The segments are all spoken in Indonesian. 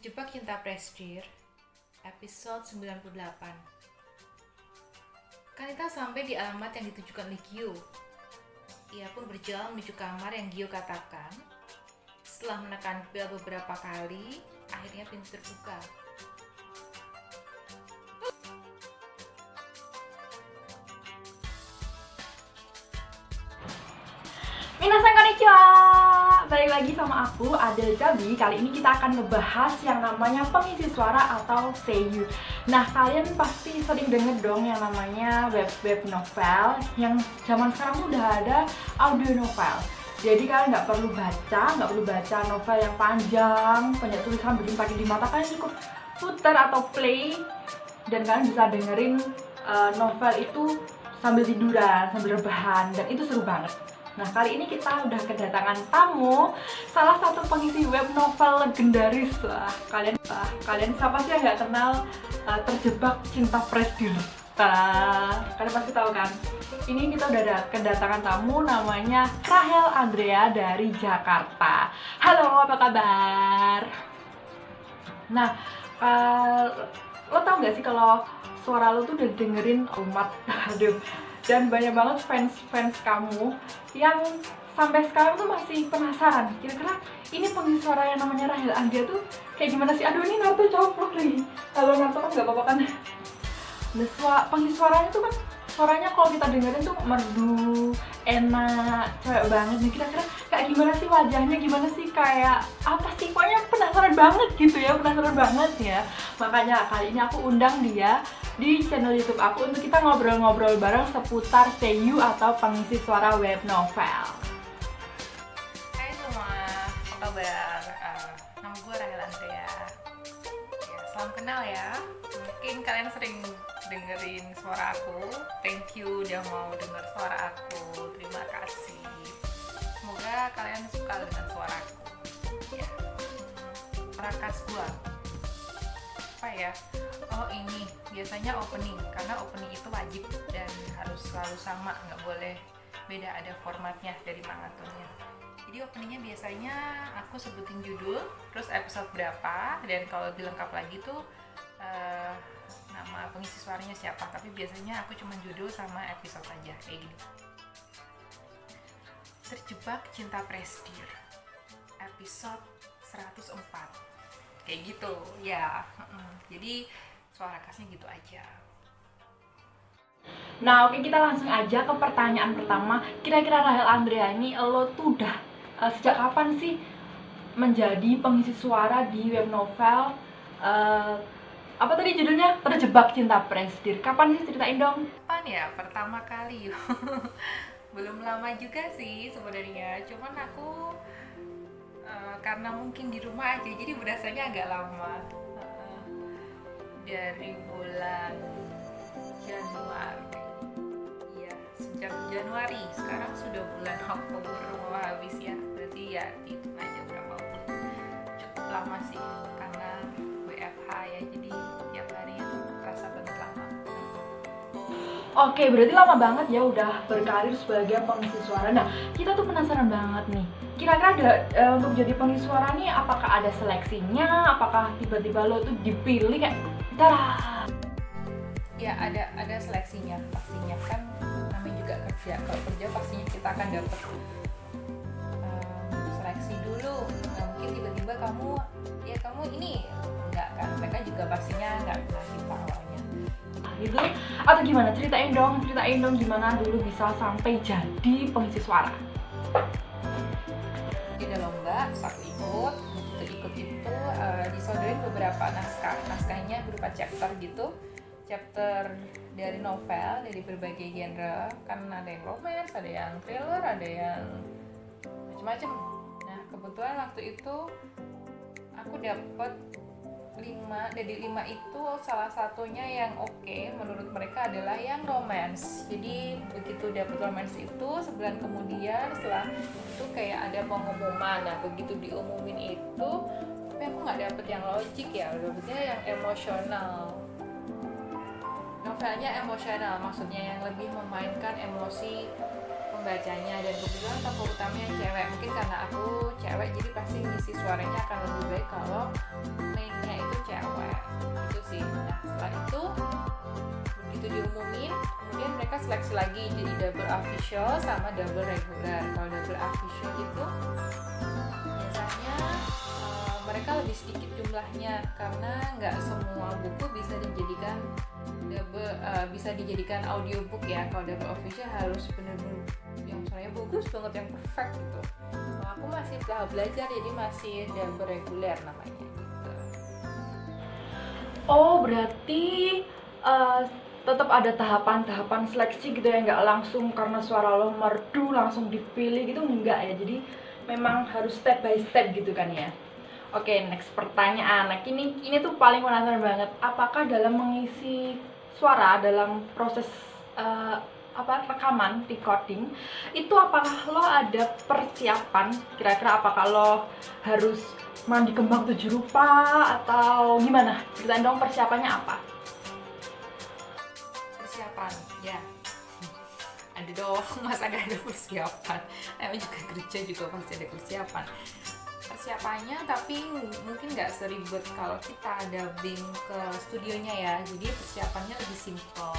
Terjebak Cinta Prestige, episode 98. Kanita sampai di alamat yang ditujukan oleh Gio. Ia pun berjalan menuju kamar yang Gio katakan. Setelah menekan bel beberapa kali, akhirnya pintu terbuka. Minasan konnichiwa! Balik lagi sama aku, Adel Jabi. Kali ini kita akan ngebahas yang namanya pengisi suara atau seiyu. Nah, kalian pasti sering denger dong yang namanya web novel. Yang zaman sekarang tuh udah ada audio novel. Jadi kalian nggak perlu baca novel yang panjang, banyak tulisan bikin sakit di mata. Kalian cukup putar atau play dan kalian bisa dengerin novel itu sambil tiduran, sambil rebahan, dan itu seru banget. Nah, kali ini kita udah kedatangan tamu, salah satu pengisi web novel legendaris. Kalian siapa sih yang nggak kenal Terjebak Cinta Prestige? Kalian pasti tahu kan? Ini kita udah ada kedatangan tamu namanya Rahel Andrea dari Jakarta. Halo, apa kabar? Nah, lo tau nggak sih kalau suara lo tuh udah dengerin umat? Aduh. Dan banyak banget fans kamu yang sampai sekarang tuh masih penasaran kira-kira ini pengisi suara yang namanya Rahel Andrea tuh kayak gimana sih? Aduh, ini Naruto coplok nih. Kalau Naruto kan nggak apa-apa kan. Nah, pengisi suaranya tuh kan suaranya kalau kita dengerin tuh merdu, enak, cewek banget nih. Kira-kira kayak gimana sih wajahnya, gimana sih kayak apa sih? Pokoknya penasaran banget gitu ya, penasaran banget ya. Makanya kali ini aku undang dia di channel YouTube aku untuk kita ngobrol-ngobrol bareng seputar seiyu atau pengisi suara web novel. Hai semua, apa kabar? Nama gue Rahel Andrea. Ya, salam kenal ya. Mungkin kalian sering dengerin suara aku. Thank you udah mau denger suara aku. Terima kasih. Semoga kalian suka dengan suara aku. Ya, suara khas gue. Apa ya? Oh, ini biasanya opening, karena opening itu wajib dan harus selalu sama, nggak boleh beda, ada formatnya dari maratonnya. Jadi openingnya biasanya aku sebutin judul, terus episode berapa, dan kalau lebih lengkap lagi tuh nama pengisi suaranya siapa. Tapi biasanya aku cuma judul sama episode aja, kayak gini. Terjebak Cinta Prestige, episode 104, kayak gitu ya. Jadi suara khasnya gitu aja. Nah, oke, kita langsung aja ke pertanyaan pertama. Kira-kira Rahel Andrea ini lo tuh udah sejak kapan sih menjadi pengisi suara di web novel apa tadi judulnya? Terjebak Cinta Prestige. Kapan sih, ceritain dong? Kapan ya pertama kali? Belum lama juga sih sebenarnya. Cuman aku karena mungkin di rumah aja, jadi berasanya agak lama. Dari bulan Januari. Iya, sejak Januari. Sekarang sudah bulan Oktober mau habis ya. Berarti ya itu aja berapa bulan. Cukup lama sih karena WFH ya. Jadi tiap hari itu terasa banget lama. Oke, berarti lama banget ya udah berkarir sebagai pengisi suara. Nah, kita tuh penasaran banget nih. Kira-kira ada untuk jadi pengisi suara nih, apakah ada seleksinya? Apakah tiba-tiba lo tuh dipilih kayak tara? Ya ada seleksinya pastinya, kan namanya juga kerja. Kalau kerja pastinya kita akan dapat seleksi dulu. Nah, mungkin tiba-tiba kamu ini enggak kan, mereka juga pastinya enggak kenal kita awalnya Gitu atau gimana? Ceritain dong gimana dulu bisa sampai jadi pengisi suara. di dalam lomba, terus aku ikut itu disodorin beberapa naskahnya berupa chapter gitu, chapter dari novel dari berbagai genre, kan ada yang romance, ada yang thriller, ada yang macam-macam. Nah, kebetulan waktu itu aku dapet 5, dari 5 itu salah satunya yang oke menurut mereka adalah yang romance. Jadi begitu dapet romance itu, sebulan kemudian setelah itu kayak ada pengumuman. Nah, begitu diumumin itu, tapi aku nggak dapet yang logik ya, dapetnya yang emosional. Novelnya emosional, maksudnya yang lebih memainkan emosi pembacanya, dan kebetulan tokoh utamanya cewek. Mungkin karena aku cewek jadi pasti ngisi suaranya akan lebih baik kalau mainnya itu cewek. Itu sih. Nah setelah itu begitu diumumin, kemudian mereka seleksi lagi jadi double official sama double regular. Kalau double official itu biasanya mereka lebih sedikit jumlahnya karena nggak semua buku bisa dijadikan bisa dijadikan audiobook ya. Kalau double official harus benar-benar yang suaranya bagus banget, yang perfect gitu. Kalau aku masih tahap belajar jadi masih double reguler namanya gitu. Oh berarti tetap ada tahapan-tahapan seleksi gitu ya, nggak langsung karena suara lo merdu langsung dipilih gitu, enggak ya, jadi memang harus step by step gitu kan ya. Oke, next pertanyaan. Nah ini tuh paling penasaran banget, apakah dalam mengisi suara dalam proses rekaman, recording itu apakah lo ada persiapan, kira-kira apakah lo harus mandi kembang 7 rupa atau gimana, ceritain dong persiapannya apa? Persiapan ya ada dong, masa gak ada persiapan? Namanya juga kerja juga pasti ada persiapannya, tapi mungkin nggak seribet kalau kita dubbing ke studionya ya. Jadi persiapannya lebih simple.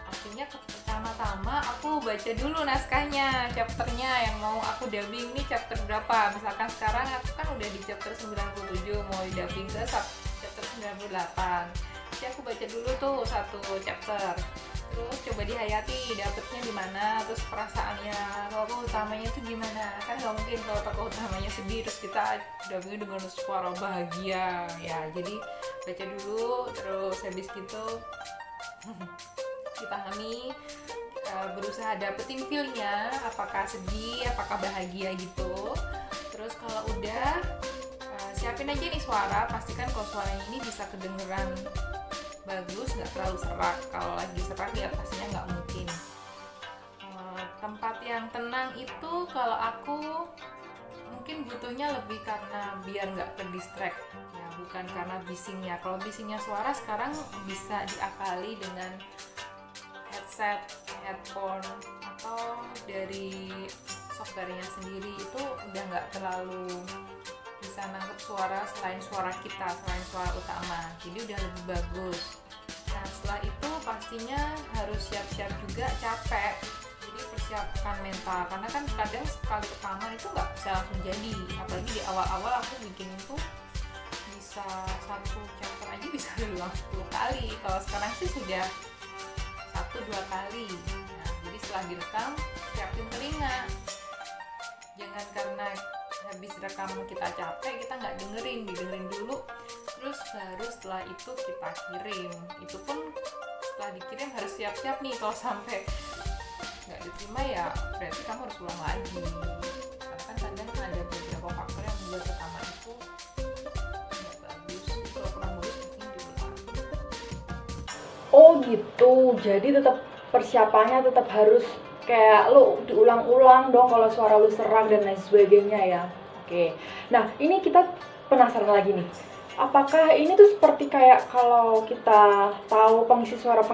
Artinya pertama-tama aku baca dulu naskahnya, chapternya yang mau aku dubbing nih chapter berapa. Misalkan sekarang aku kan udah di chapter 97, mau di dubbing ke chapter 98. Jadi aku baca dulu tuh satu chapter, terus coba dihayati dapetnya di mana, terus perasaannya tokoh utamanya tuh gimana. Kan nggak mungkin kalau tokoh utamanya sedih terus kita dubbing dengan suara bahagia ya. Jadi baca dulu, terus habis gitu dipahami, berusaha dapetin feel-nya, apakah sedih, apakah bahagia gitu. Terus kalau udah siapin aja nih suara, pastikan kalau suaranya ini bisa kedengeran bagus, nggak terlalu serak. Kalau lagi serak ya pastinya nggak mungkin. Tempat yang tenang itu kalau aku mungkin butuhnya lebih karena biar nggak terdistract ya, bukan karena bisingnya. Kalau bisingnya suara sekarang bisa diakali dengan headset, headphone, atau dari softwarenya sendiri, itu udah nggak terlalu bisa nangkep suara selain suara kita, selain suara utama, jadi udah lebih bagus. Nah setelah itu pastinya harus siap-siap juga capek, jadi persiapkan mental, karena kan kadang sekali rekaman itu nggak bisa langsung jadi, apalagi di awal-awal aku bikin itu bisa satu chapter aja bisa diulang 10 kali, kalau sekarang sih sudah 1-2 kali. Nah, jadi setelah direkam, siapin telinga. Jangan karena habis rekam kita capek, kita nggak didengerin dulu, terus baru setelah itu kita kirim. Itu pun setelah dikirim harus siap-siap nih, kalau sampai nggak diterima ya berarti kamu harus ulang lagi. Karena kan kadang ada beberapa faktor yang membuat rekaman itu nggak bagus. Kalau kurang bagus mungkin diulang. Oh gitu, jadi tetap persiapannya tetap harus kayak lo diulang-ulang dong kalau suara lo serak dan lain sebagainya ya. Oke, nah ini kita penasaran lagi nih, apakah ini tuh seperti kayak kalau kita tahu pengisi suara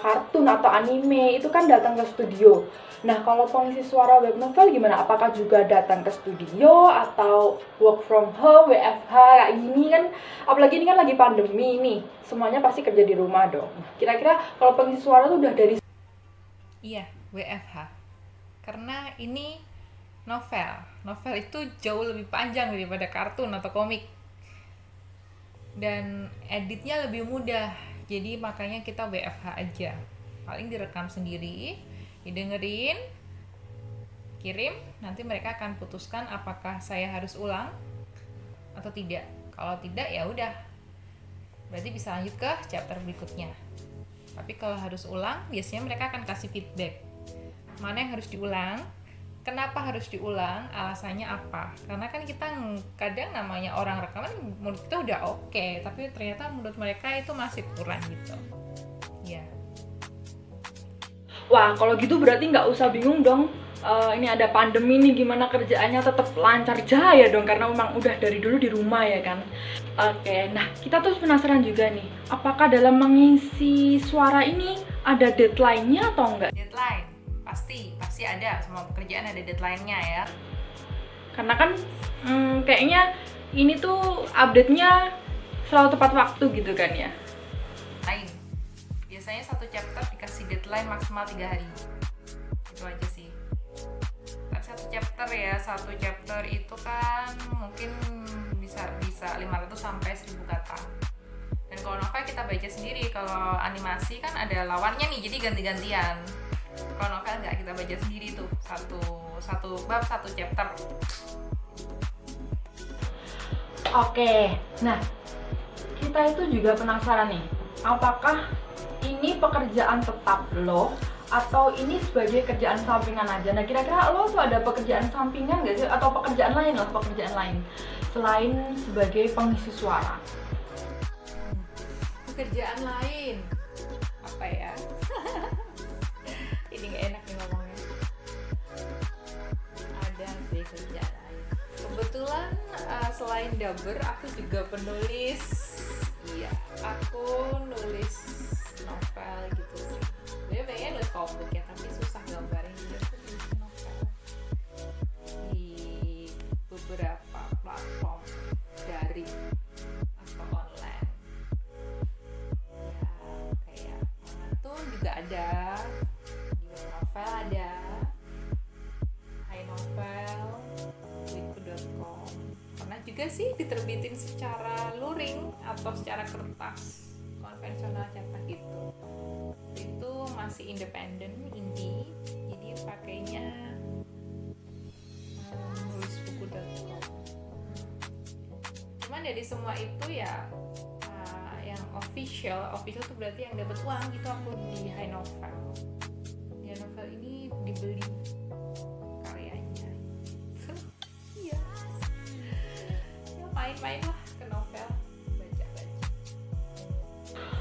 kartun atau anime itu kan datang ke studio. Nah kalau pengisi suara web novel gimana? Apakah juga datang ke studio atau work from home, WFH kayak gini kan? Apalagi ini kan lagi pandemi nih, semuanya pasti kerja di rumah dong. Kira-kira kalau pengisi suara tuh udah dari... Iya, WFH. Karena ini novel itu jauh lebih panjang daripada kartun atau komik. Dan editnya lebih mudah, jadi makanya kita WFH aja. Paling direkam sendiri, didengerin, kirim, nanti mereka akan putuskan apakah saya harus ulang atau tidak. Kalau tidak ya udah, berarti bisa lanjut ke chapter berikutnya. Tapi kalau harus ulang, biasanya mereka akan kasih feedback mana yang harus diulang, kenapa harus diulang, alasannya apa. Karena kan kita kadang namanya orang rekaman menurut kita udah oke, tapi ternyata menurut mereka itu masih kurang gitu ya. Wah kalau gitu berarti nggak usah bingung dong, ini ada pandemi nih, gimana kerjaannya tetap lancar jaya dong, karena memang udah dari dulu di rumah ya kan. Oke, nah kita tuh penasaran juga nih, apakah dalam mengisi suara ini ada deadline-nya atau enggak? Deadline Pasti ada, semua pekerjaan ada deadline-nya ya. Karena kan kayaknya ini tuh update-nya selalu tepat waktu gitu kan ya. Lain. Biasanya satu chapter dikasih deadline maksimal 3 hari. Itu aja sih. Tapi satu chapter itu kan mungkin bisa 500 sampai 1000 kata. Dan kalau novel kita baca sendiri, kalau animasi kan ada lawannya nih, jadi ganti-gantian. Kalau novel nggak, kita baca sendiri tuh, satu bab satu chapter. Oke, nah kita itu juga penasaran nih, apakah ini pekerjaan tetap lo atau ini sebagai kerjaan sampingan aja? Nah kira-kira lo tuh ada pekerjaan sampingan nggak sih, atau pekerjaan lain selain sebagai pengisi suara? Pekerjaan lain apa ya? Ini nggak enak nih ngomongnya. Ada sih kerjaan lain. Kebetulan selain dubber, aku juga penulis. Iya, aku nulis novel gitu sih. Dia pengen nulis komik ya, tapi susah gambarnya. Jadi aku nulis novel di beberapa platform daring atau online. Ya, kayak Manatun juga ada, di web novel ada, Hai Novel, Wiku.com. Pernah juga sih diterbitin secara luring atau secara kertas konvensional cetak gitu. Itu masih independen, indie, jadi pakainya nulisbuku.com. Cuman dari semua itu ya yang official tuh berarti yang dapat uang gitu, aku di Hai Novel. Di Hai Novel ini dibeli karyanya. Iya. Ya main-main lah ke novel, baca-baca.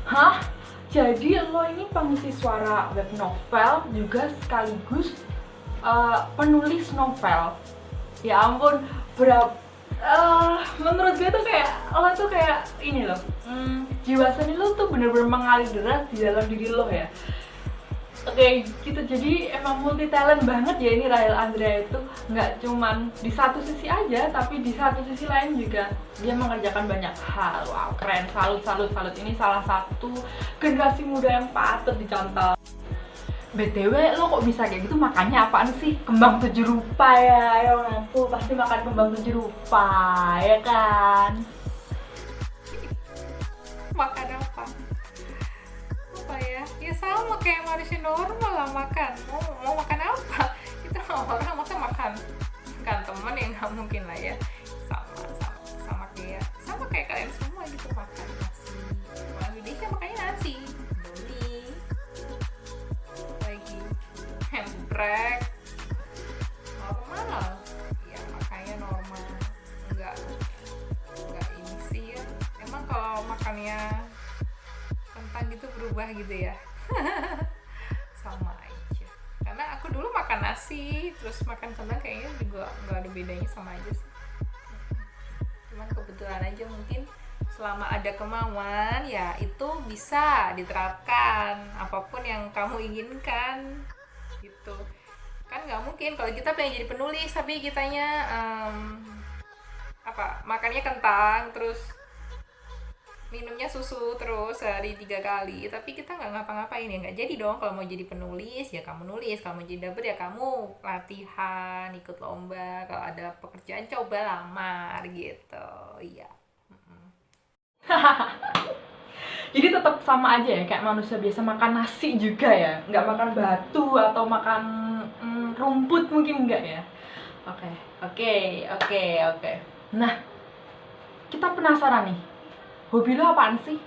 Hah? Jadi lo ini pengisi suara web novel juga sekaligus penulis novel? Ya ampun, menurut gue tuh kayak lo tuh kayak ini loh, jiwa seni lo tuh bener-bener mengalir deras di dalam diri lo ya. Oke, gitu. Jadi emang multi talent banget ya ini Rahel Andrea itu. Nggak cuman di satu sisi aja, tapi di satu sisi lain juga dia mengerjakan banyak hal. Wow, keren, salut. Ini salah satu generasi muda yang patut dicontoh. BTW, lo kok bisa kayak gitu? Makannya apaan sih? Kembang 7 rupa ya, yang aku pasti makan kembang 7 rupa, ya kan? Makan apa ya? Ya sama kayak manusia normal lah makan. Mau makan apa? Kita orang masa makan teman ya nggak mungkin lah ya. Sama kayak kalian semua gitu, makan nasi. Orang Indonesia makanya nasi, Indomie, lagi handbrake, normal. Ya makanya normal. Enggak ini sih ya. Emang kalau makannya kentang gitu berubah gitu ya? Sama aja. Karena aku dulu makan nasi terus makan kentang kayaknya juga nggak ada bedanya, sama aja sih. Cuman kebetulan aja mungkin selama ada kemauan ya itu bisa diterapkan apapun yang kamu inginkan gitu. Kan nggak mungkin kalau kita pengen jadi penulis tapi kitanya makannya kentang terus minumnya susu terus sehari 3 kali, tapi kita nggak ngapa-ngapain ya nggak jadi dong. Kalau mau jadi penulis ya kamu nulis, kalau mau jadi dubber ya kamu latihan, ikut lomba, kalau ada pekerjaan coba lamar gitu. Iya. Jadi tetap sama aja ya, kayak manusia biasa makan nasi juga ya, nggak makan batu atau makan rumput mungkin enggak ya. Oke. Nah, kita penasaran nih, hobi lo apaan sih?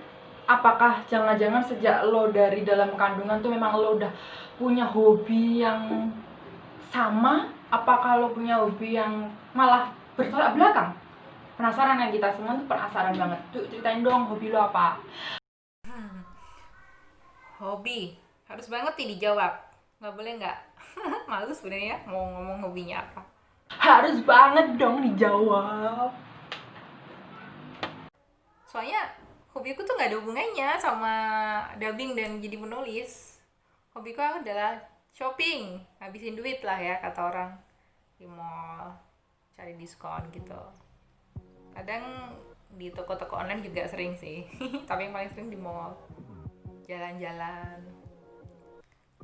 Apakah jangan-jangan sejak lo dari dalam kandungan tuh memang lo udah punya hobi yang sama? Apakah lo punya hobi yang malah bertolak belakang? Penasaran kan, kita semua tuh penasaran banget. Tuh ceritain dong hobi lo apa? Hobi harus banget nih dijawab, nggak boleh nggak. Malu sebenarnya mau ngomong hobinya apa. Harus banget dong dijawab. Soalnya hobiku tuh nggak ada hubungannya sama dubbing dan jadi penulis. Hobiku adalah shopping, habisin duit lah ya kata orang, di mall cari diskon gitu. Kadang di toko-toko online juga sering sih tapi yang paling sering di mall, jalan-jalan,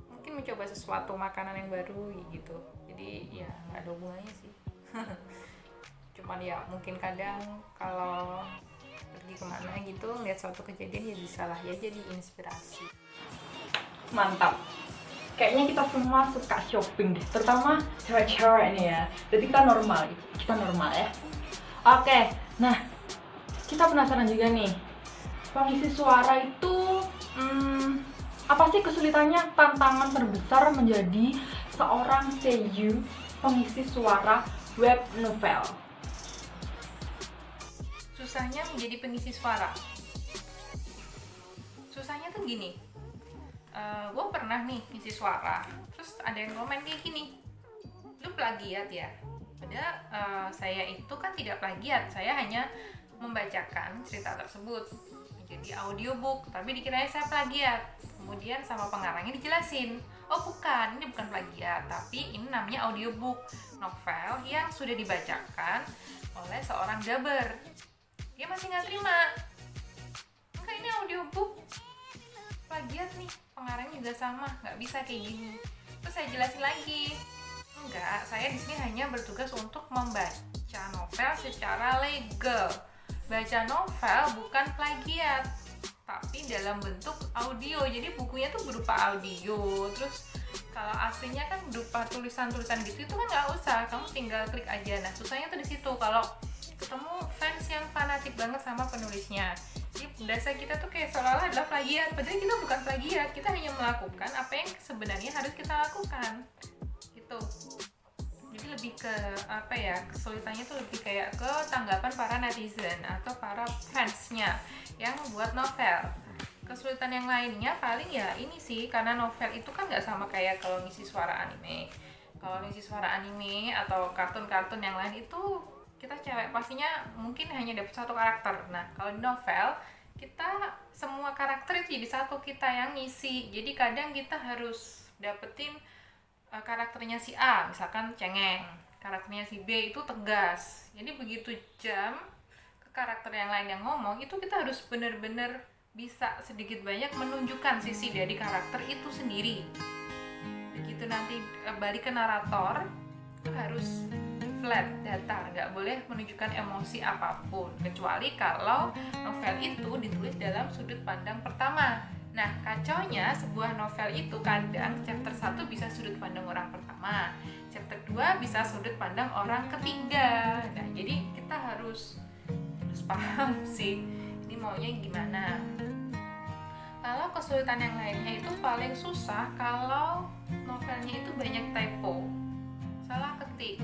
mungkin mencoba sesuatu makanan yang baru gitu. Jadi ya nggak ada hubungannya sih cuman ya mungkin kadang kalau pergi kemana gitu ngeliat suatu kejadian ya bisa lah ya jadi inspirasi. Mantap. Kayaknya kita semua suka shopping deh, terutama cewek-cewek ini ya. Jadi kita normal ya. Oke, nah kita penasaran juga nih, pengisi suara itu apa sih kesulitannya, tantangan terbesar menjadi seorang seiyu pengisi suara web novel? Susahnya menjadi pengisi suara, susahnya tuh gini, gue pernah nih ngisi suara, terus ada yang komen kayak gini, lu plagiat ya. Padahal saya itu kan tidak plagiat, saya hanya membacakan cerita tersebut menjadi audiobook, tapi dikiranya saya plagiat. Kemudian sama pengarangnya dijelasin, oh bukan, ini bukan plagiat, tapi ini namanya audiobook, novel yang sudah dibacakan oleh seorang dubber. Dia masih nggak terima, enggak ini audiobook, plagiat nih, pengarangnya juga sama, nggak bisa kayak gini. Terus saya jelasin lagi, enggak, saya di sini hanya bertugas untuk membaca novel secara legal. Baca novel bukan plagiat, tapi dalam bentuk audio. Jadi bukunya tuh berupa audio. Terus kalau aslinya kan berupa tulisan-tulisan gitu, itu kan nggak usah, kamu tinggal klik aja. Nah susahnya tuh di situ kalau ketemu fans yang fanatik banget sama penulisnya. Jadi dasar kita tuh kayak seolah-olah adalah plagiat, padahal kita bukan plagiat, kita hanya melakukan apa yang sebenarnya harus kita lakukan gitu. Jadi lebih ke apa ya, kesulitannya tuh lebih kayak ke tanggapan para netizen atau para fansnya yang buat novel. Kesulitan yang lainnya paling ya ini sih, karena novel itu kan nggak sama kayak kalau ngisi suara anime. Kalau ngisi suara anime atau kartun-kartun yang lain itu kita cewek pastinya mungkin hanya dapat satu karakter. Nah kalau di novel kita semua karakter itu jadi satu, kita yang ngisi. Jadi kadang kita harus dapetin karakternya si A misalkan cengeng, karakternya si B itu tegas. Jadi begitu jam ke karakter yang lain yang ngomong, itu kita harus benar-benar bisa sedikit banyak menunjukkan sisi dari karakter itu sendiri. Begitu nanti balik ke narator, itu harus flat, datar, nggak boleh menunjukkan emosi apapun, kecuali kalau novel itu ditulis dalam sudut pandang pertama. Nah, kacaunya sebuah novel itu kadang chapter 1 bisa sudut pandang orang pertama, chapter 2 bisa sudut pandang orang ketiga. Nah, jadi kita harus paham sih ini maunya gimana. Kalau kesulitan yang lainnya itu paling susah kalau novelnya itu banyak typo, salah ketik.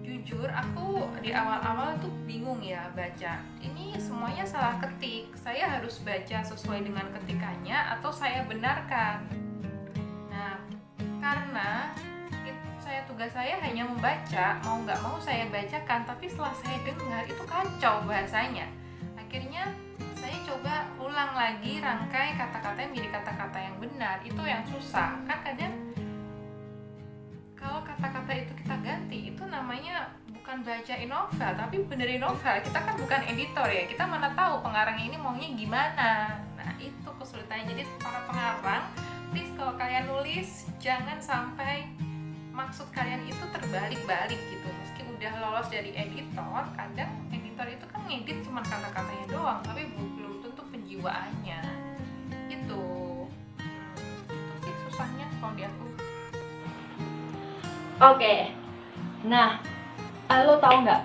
Jujur aku di awal-awal tuh bingung ya baca, ini semuanya salah ketik, saya harus baca sesuai dengan ketikannya atau saya benarkan. Nah karena tugas saya hanya membaca, mau nggak mau saya bacakan, tapi setelah saya dengar itu kacau bahasanya. Akhirnya saya coba ulang lagi rangkai kata-kata yang menjadi kata-kata yang benar. Itu yang susah kan, kadang kalau kata-kata itu kita ganti, itu namanya bukan bacain novel tapi benerin novel. Kita kan bukan editor ya, kita mana tahu pengarang ini maunya gimana. Nah itu kesulitannya. Jadi para pengarang, please kalau kalian nulis jangan sampai maksud kalian itu terbalik-balik gitu. Meski udah lolos dari editor, kadang editor itu kan ngedit cuma kata-katanya doang, tapi belum tentu penjiwaannya. Itu sih susahnya kalau di aku. Oke, nah lo tau nggak?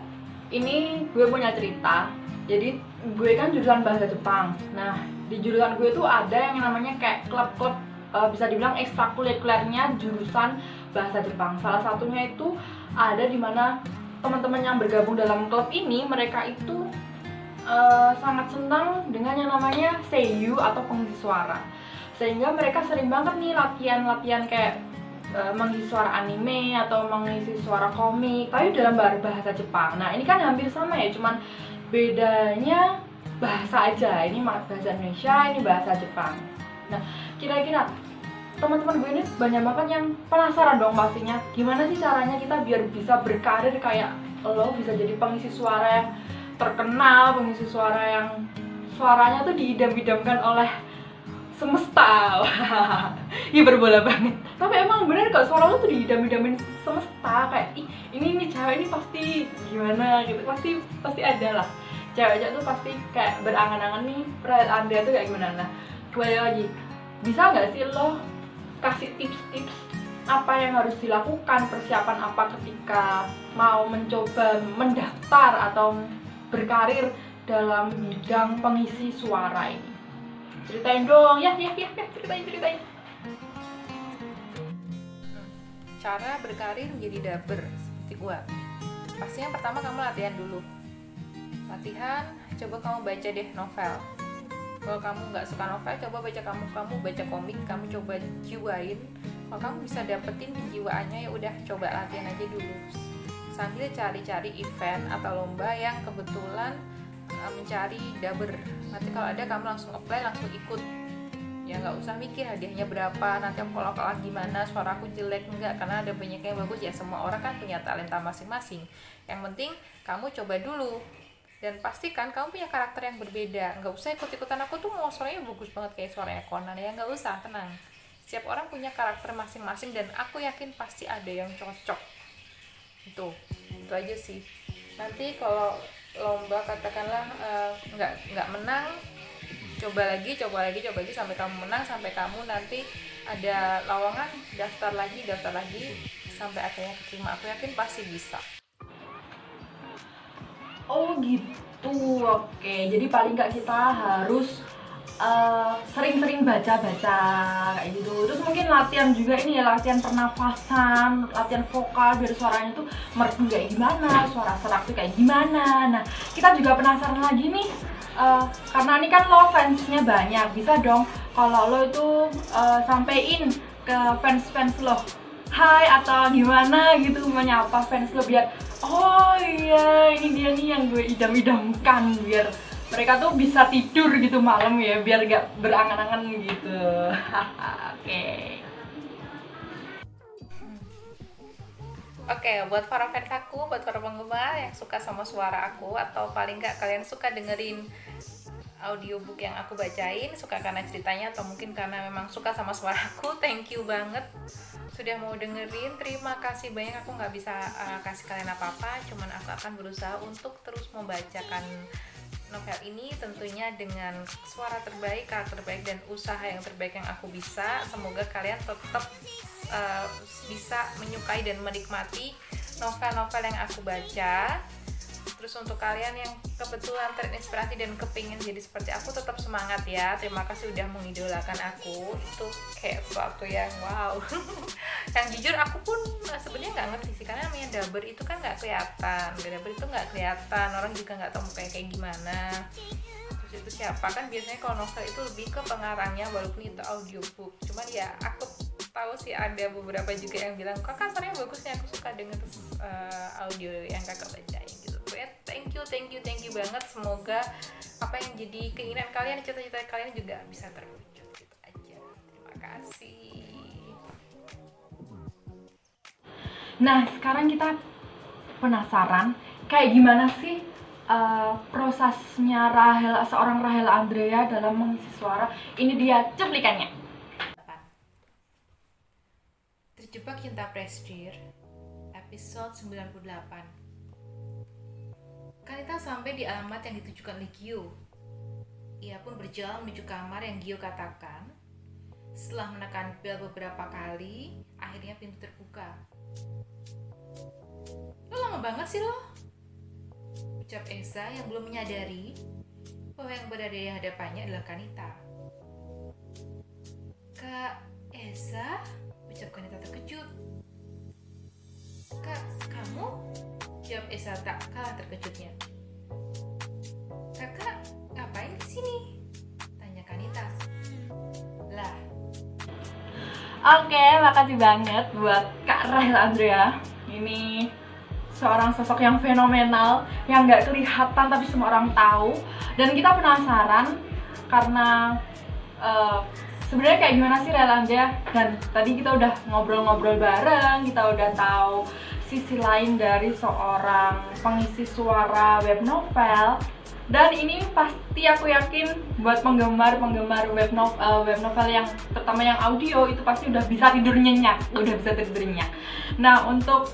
Ini gue punya cerita. Jadi gue kan jurusan bahasa Jepang. Nah di jurusan gue tuh ada yang namanya kayak klub-klub, bisa dibilang ekstrakurikulernya jurusan bahasa Jepang. Salah satunya itu ada di mana teman-teman yang bergabung dalam klub ini, mereka itu sangat senang dengan yang namanya seiyu atau pengisi suara. Sehingga mereka sering banget nih latihan-latihan kayak mengisi suara anime atau mengisi suara komik, tapi dalam bahasa Jepang. Nah ini kan hampir sama ya, cuman bedanya bahasa aja. Ini bahasa Indonesia, ini bahasa Jepang. Nah kira-kira teman-teman gue ini banyak banget yang penasaran dong pastinya, gimana sih caranya kita biar bisa berkarir kayak lo, bisa jadi pengisi suara yang terkenal, pengisi suara yang suaranya tuh diidam-idamkan oleh semesta. Hiperbola banget. Tapi emang bener kok, suara lo tuh diidam-idamin semesta, kayak ih ini cewek ini pasti gimana gitu, pasti ada lah cewek-cewek tuh pasti kayak berangan-angan nih Rahel Andrea tuh kayak gimana. Nah, kembali lagi, bisa nggak sih lo kasih tips-tips apa yang harus dilakukan, persiapan apa ketika mau mencoba mendaftar atau berkarir dalam bidang pengisi suara ini? Ceritain dong, ya, ceritain. Cara berkarir menjadi dubber seperti gua, pastinya pertama kamu latihan dulu. Coba kamu baca deh novel. Kalau kamu nggak suka novel, coba kamu baca komik, kamu coba jiwain. Kalau kamu bisa dapetin penjiwaannya, ya udah coba latihan aja dulu. Sambil cari-cari event atau lomba yang kebetulan mencari dubber. Nanti kalau ada kamu langsung apply, langsung ikut. Ya nggak usah mikir hadiahnya berapa, nanti aku kalau kalah gimana, suara aku jelek enggak, karena ada banyak yang bagus. Ya semua orang kan punya talenta masing-masing. Yang penting kamu coba dulu. Dan pastikan kamu punya karakter yang berbeda. Nggak usah ikut-ikutan aku tuh mau suaranya bagus banget kayak suaranya Conan. Ya nggak usah, tenang. Setiap orang punya karakter masing-masing dan aku yakin pasti ada yang cocok. Itu aja sih. Nanti kalau lomba katakanlah nggak menang, coba lagi sampai kamu menang, sampai kamu nanti ada lowongan, daftar lagi sampai akhirnya keterima. Aku yakin pasti bisa. Oh gitu, oke. Jadi paling nggak kita harus sering-sering baca-baca kayak gitu. Terus mungkin latihan juga ini ya, latihan pernafasan, latihan vokal biar suaranya tuh merdu kayak gimana, suara serak tuh kayak gimana. Nah, kita juga penasaran lagi nih, karena ini kan lo fansnya banyak, bisa dong kalau lo itu sampein ke fans lo hai atau gimana gitu, menyapa fans lo biar oh iya ini dia nih yang gue idam-idamkan, biar mereka tuh bisa tidur gitu malam ya, biar gak berangan-angan gitu. Oke, buat para fans aku, buat para penggemar yang suka sama suara aku, atau paling nggak kalian suka dengerin audiobook yang aku bacain, suka karena ceritanya atau mungkin karena memang suka sama suara aku, thank you banget sudah mau dengerin. Terima kasih banyak. Aku nggak bisa kasih kalian apa-apa, cuman aku akan berusaha untuk terus membacakan novel ini tentunya dengan suara terbaik, karakter terbaik, dan usaha yang terbaik yang aku bisa. Semoga kalian tetap bisa menyukai dan menikmati novel-novel yang aku baca. Terus untuk kalian yang kebetulan terinspirasi dan kepingin jadi seperti aku, tetap semangat ya. Terima kasih udah mengidolakan aku. Itu kayak sesuatu yang wow. Yang jujur aku pun sebenarnya nggak ngerti sih, karena namanya dubber itu kan nggak kelihatan. Dubber itu nggak kelihatan, orang juga nggak tahu kayak gimana. Terus itu siapa, kan biasanya kalau novel itu lebih ke pengarangnya walaupun itu audiobook. Cuman ya aku tahu sih ada beberapa juga yang bilang kakak suaranya bagus nih, aku suka denger audio yang kakak bacain gitu. Ya, thank you banget. Semoga apa yang jadi keinginan kalian, cita-cita kalian juga bisa terwujud gitu aja. Terima kasih. Nah, sekarang kita penasaran kayak gimana sih prosesnya seorang Rahel Andrea dalam mengisi suara. Ini dia cuplikannya. Terjebak Cinta Prestige, episode 98. Kanita sampai di alamat yang ditujukan oleh Gio. Ia pun berjalan menuju kamar yang Gio katakan. Setelah menekan bel beberapa kali, akhirnya pintu terbuka. Lo lama banget sih lo? Ucap Esa yang belum menyadari bahwa yang berada di hadapannya adalah Kanita. Kak Esa? Ucap Kanita terkejut. Kak, kamu? Jawab Esa tak kalah terkejutnya. Kakak, ngapain kesini? Tanya Kanita. Lah. Oke, makasih banget buat Kak Rahel Andrea. Ini seorang sosok yang fenomenal, yang nggak kelihatan tapi semua orang tahu. Dan kita penasaran karena sebenarnya kayak gimana sih Relandia. Dan tadi kita udah ngobrol-ngobrol bareng, kita udah tahu sisi lain dari seorang pengisi suara web novel. Dan ini pasti aku yakin buat penggemar web novel yang terutama yang audio itu pasti udah bisa tidur nyenyak, Nah, untuk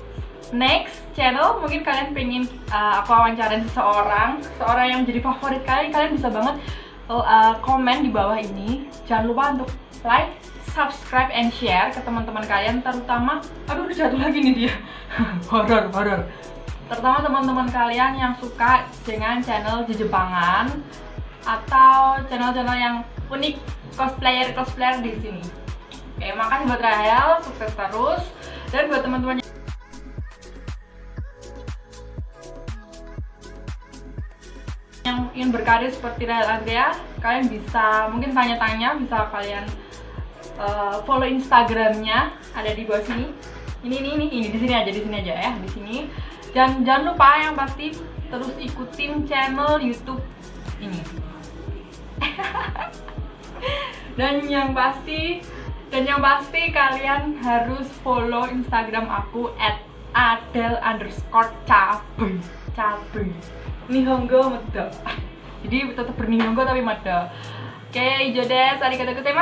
next channel mungkin kalian pengen aku wawancarain seseorang yang menjadi favorit kalian bisa banget komen di bawah ini. Jangan lupa untuk like, subscribe, and share ke teman-teman kalian, terutama aduh udah jatuh lagi nih dia horor terutama teman-teman kalian yang suka dengan channel Jejepangan atau channel-channel yang unik cosplayer di sini. Oke, makasih buat Rahel, sukses terus. Dan buat teman-teman yang ingin berkarir seperti Rahel Andrea, kalian bisa mungkin tanya-tanya, bisa kalian follow Instagramnya, ada di bawah sini. Ini di sini aja ya, di sini. Dan jangan lupa yang pasti terus ikutin channel YouTube ini. dan yang pasti kalian harus follow Instagram aku @adel_cabe. Nihongo meda. Jadi tetap bernihongo tapi meda. Oke, ijo desu, arigatou gozaimasu.